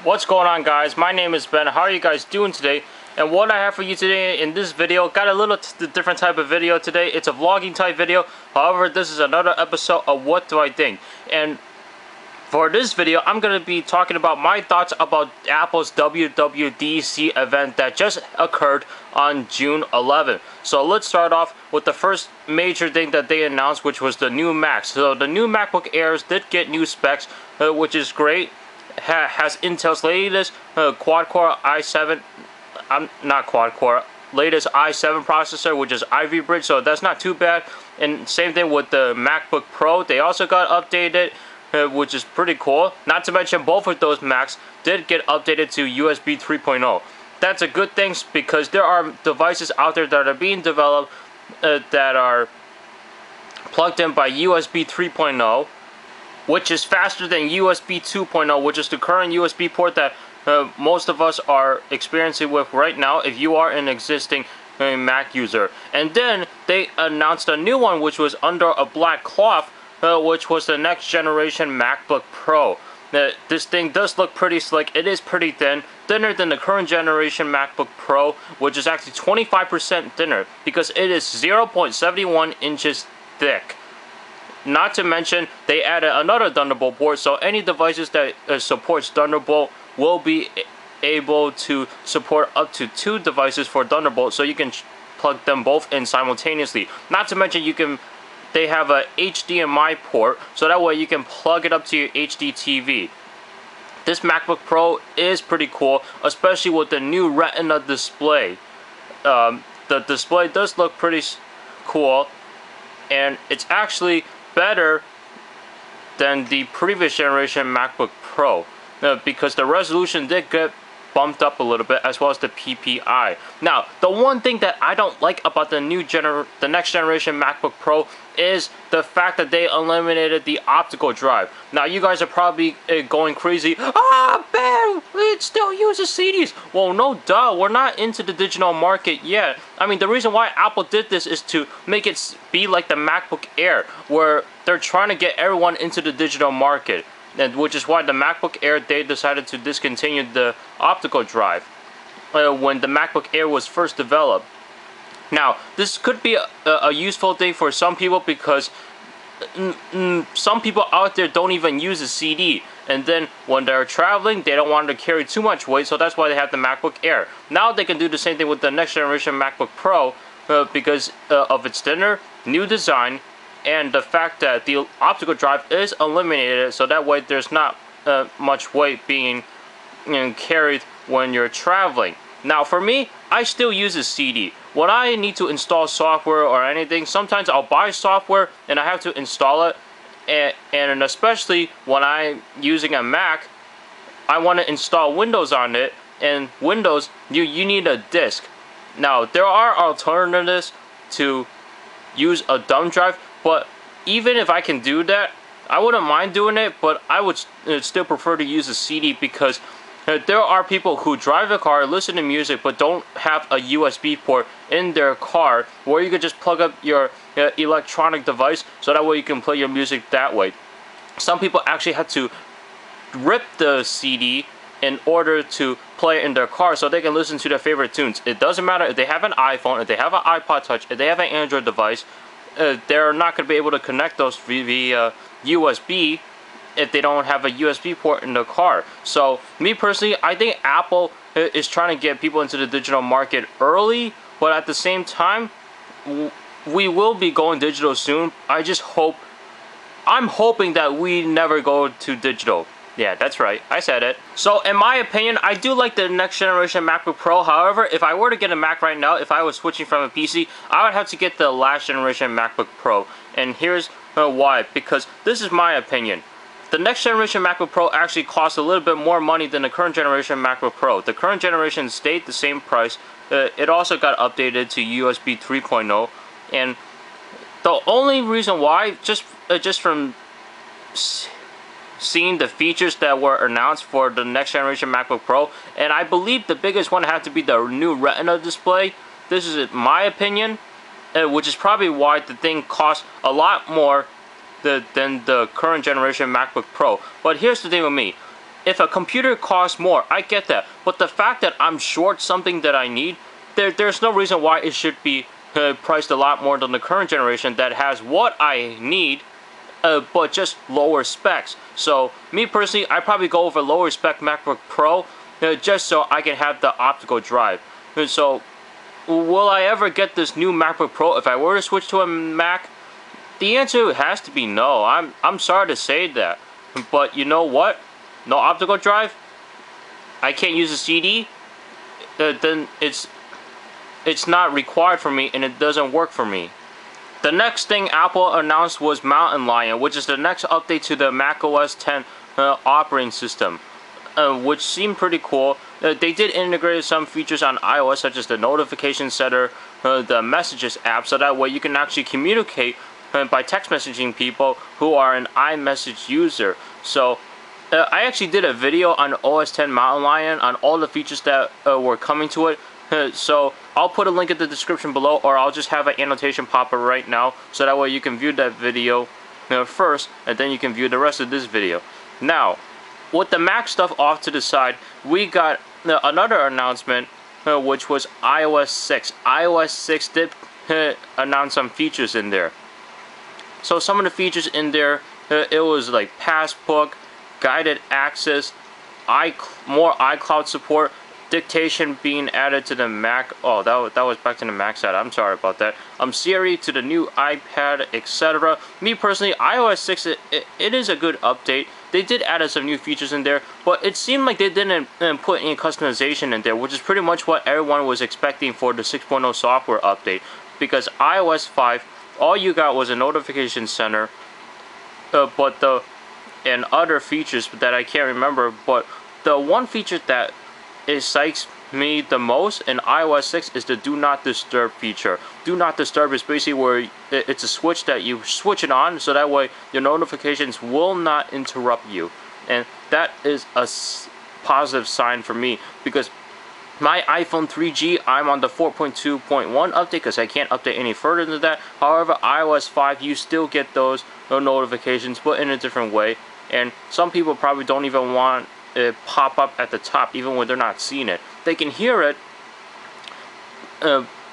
What's going on, guys? My name is Ben. How are you guys doing today? And what I have for you today in this video, got a little different type of video today. It's a vlogging type video. However, this is another episode of What Do I Think? And for this video, I'm going to be talking about my thoughts about Apple's WWDC event that just occurred on June 11th. So let's start off with the first major thing that they announced, which was the new Macs. So the new MacBook Airs did get new specs, which is great. Has Intel's latest quad-core i7, not quad-core, latest i7 processor, which is Ivy Bridge, so that's not too bad. And same thing with the MacBook Pro, they also got updated, which is pretty cool. Not to mention both of those Macs did get updated to USB 3.0. That's a good thing because there are devices out there that are being developed that are plugged in by USB 3.0. which is faster than USB 2.0, which is the current USB port that most of us are experiencing with right now if you are an existing Mac user. And then they announced a new one which was under a black cloth, which was the next generation MacBook Pro. This thing does look pretty slick. It is pretty thin, thinner than the current generation MacBook Pro, which is actually 25% thinner because it is 0.71 inches thick. Not to mention, they added another Thunderbolt port, so any devices that supports Thunderbolt will be able to support up to 2 devices for Thunderbolt, so you can plug them both in simultaneously. Not to mention, they have a HDMI port, so that way you can plug it up to your HD TV. This MacBook Pro is pretty cool, especially with the new Retina display. The display does look pretty cool, and it's actually better than the previous generation MacBook Pro because the resolution did get bumped up a little bit, as well as the PPI. Now, the one thing that I don't like about the next generation MacBook Pro is the fact that they eliminated the optical drive. Now, you guys are probably going crazy. Ben, it still uses CDs. Well, no duh, we're not into the digital market yet. I mean, the reason why Apple did this is to make it be like the MacBook Air, where they're trying to get everyone into the digital market. And which is why the MacBook Air, they decided to discontinue the optical drive when the MacBook Air was first developed. Now, this could be a useful thing for some people because some people out there don't even use a CD. And then when they're traveling, they don't want to carry too much weight, so that's why they have the MacBook Air. Now they can do the same thing with the next generation MacBook Pro because of its thinner, new design, and the fact that the optical drive is eliminated, so that way there's not much weight being carried when you're traveling. Now for me, I still use a CD. When I need to install software or anything, sometimes I'll buy software and I have to install it, and especially when I'm using a Mac, I want to install Windows on it, and Windows, you need a disk. Now there are alternatives to use a thumb drive, but even if I can do that, I wouldn't mind doing it, but I would still prefer to use a CD because there are people who drive a car, listen to music, but don't have a USB port in their car where you could just plug up your electronic device so that way you can play your music that way. Some people actually have to rip the CD in order to play it in their car so they can listen to their favorite tunes. It doesn't matter if they have an iPhone, if they have an iPod Touch, if they have an Android device, they're not going to be able to connect those via USB if they don't have a USB port in the car. So me personally, I think Apple is trying to get people into the digital market early, but at the same time, we will be going digital soon. I'm hoping that we never go to digital. Yeah, that's right, I said it. So in my opinion, I do like the next generation MacBook Pro. However, if I were to get a Mac right now, if I was switching from a PC, I would have to get the last generation MacBook Pro. And here's why, because this is my opinion. The next generation MacBook Pro actually costs a little bit more money than the current generation MacBook Pro. The current generation stayed the same price. It also got updated to USB 3.0. And the only reason why, just from seeing the features that were announced for the next generation MacBook Pro, and I believe the biggest one had to be the new Retina display. This is my opinion, which is probably why the thing costs a lot more than the current generation MacBook Pro. But here's the thing with me. if a computer costs more, I get that. But the fact that I'm short something that I need, there's no reason why it should be priced a lot more than the current generation that has what I need, but just lower specs. So me personally, I probably go over lower spec MacBook Pro just so I can have the optical drive. And so will I ever get this new MacBook Pro if I were to switch to a Mac? The answer has to be no. I'm sorry to say that, but you know what? No optical drive? I can't use a CD? Then it's not required for me and it doesn't work for me. The next thing Apple announced was Mountain Lion, which is the next update to the macOS 10 operating system, which seemed pretty cool. They did integrate some features on iOS, such as the notification center, the messages app, so that way you can actually communicate by text messaging people who are an iMessage user. So I actually did a video on OS 10 Mountain Lion on all the features that were coming to it. So I'll put a link in the description below, or I'll just have an annotation pop up right now, so that way you can view that video first, and then you can view the rest of this video. Now, with the Mac stuff off to the side, we got another announcement, which was iOS 6. iOS 6 did announce some features in there. So some of the features in there, it was like Passbook, guided access, more iCloud support, dictation being added to the Mac. Oh, that was back to the Mac side. I'm sorry about that. Siri to the new iPad, etc. Me personally, iOS 6, it is a good update. They did add some new features in there, but it seemed like they didn't put any customization in there, which is pretty much what everyone was expecting for the 6.0 software update. Because iOS 5, all you got was a notification center, and other features that I can't remember. But the one feature that excites me the most in iOS 6 is the Do Not Disturb feature. Do Not Disturb is basically where it's a switch that you switch it on, so that way your notifications will not interrupt you. And that is a positive sign for me, because my iPhone 3G, I'm on the 4.2.1 update because I can't update any further than that. However, iOS 5, you still get those notifications, but in a different way. And some people probably don't even want it pop up at the top, even when they're not seeing it. They can hear it,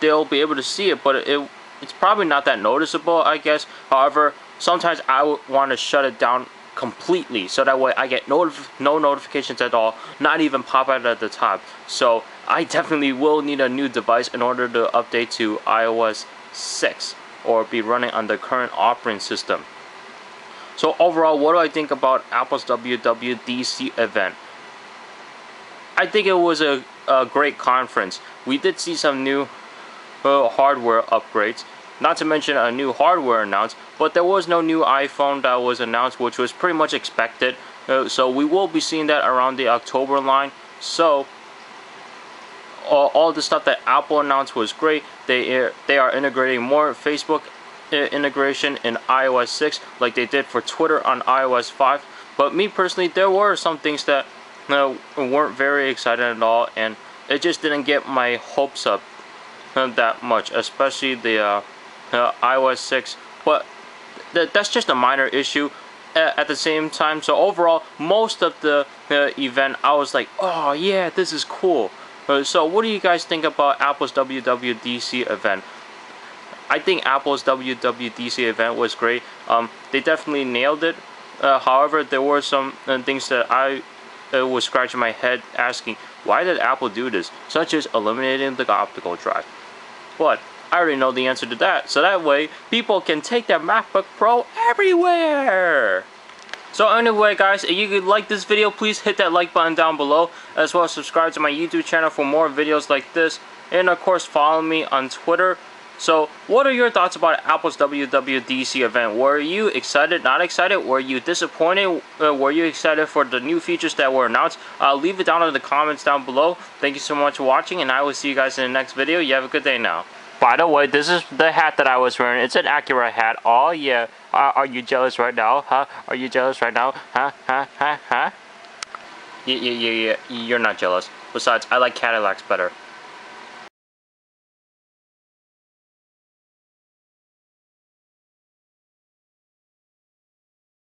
they'll be able to see it, but it's probably not that noticeable, I guess. However, sometimes I would want to shut it down completely, so that way I get no notifications at all, not even pop out at the top. So I definitely will need a new device in order to update to iOS 6 or be running on the current operating system. So overall, what do I think about Apple's WWDC event? I think it was a great conference. We did see some new hardware upgrades, not to mention a new hardware announced, but there was no new iPhone that was announced, which was pretty much expected. So we will be seeing that around the October line. So all the stuff that Apple announced was great. They are integrating more Facebook integration in iOS 6 like they did for Twitter on iOS 5. But me personally, there were some things that weren't very excited at all, and it just didn't get my hopes up that much, especially the iOS 6. But that's just a minor issue at the same time. So overall, most of the event, I was like, oh yeah, this is cool. So what do you guys think about Apple's WWDC event? I think Apple's WWDC event was great. They definitely nailed it. However, there were some things that I was scratching my head asking, why did Apple do this? Such as eliminating the optical drive. But I already know the answer to that, so that way people can take their MacBook Pro everywhere. So anyway guys, if you like this video, please hit that like button down below, as well as subscribe to my YouTube channel for more videos like this, and of course follow me on Twitter. So what are your thoughts about Apple's WWDC event? Were you excited, not excited? Were you disappointed? Were you excited for the new features that were announced? Leave it down in the comments down below. Thank you so much for watching, and I will see you guys in the next video. You have a good day now. By the way, this is the hat that I was wearing. It's an Acura hat. Oh yeah. Are you jealous right now? Huh? Are you jealous right now? Huh? Huh? Huh? Huh? Yeah. You're not jealous. Besides, I like Cadillacs better.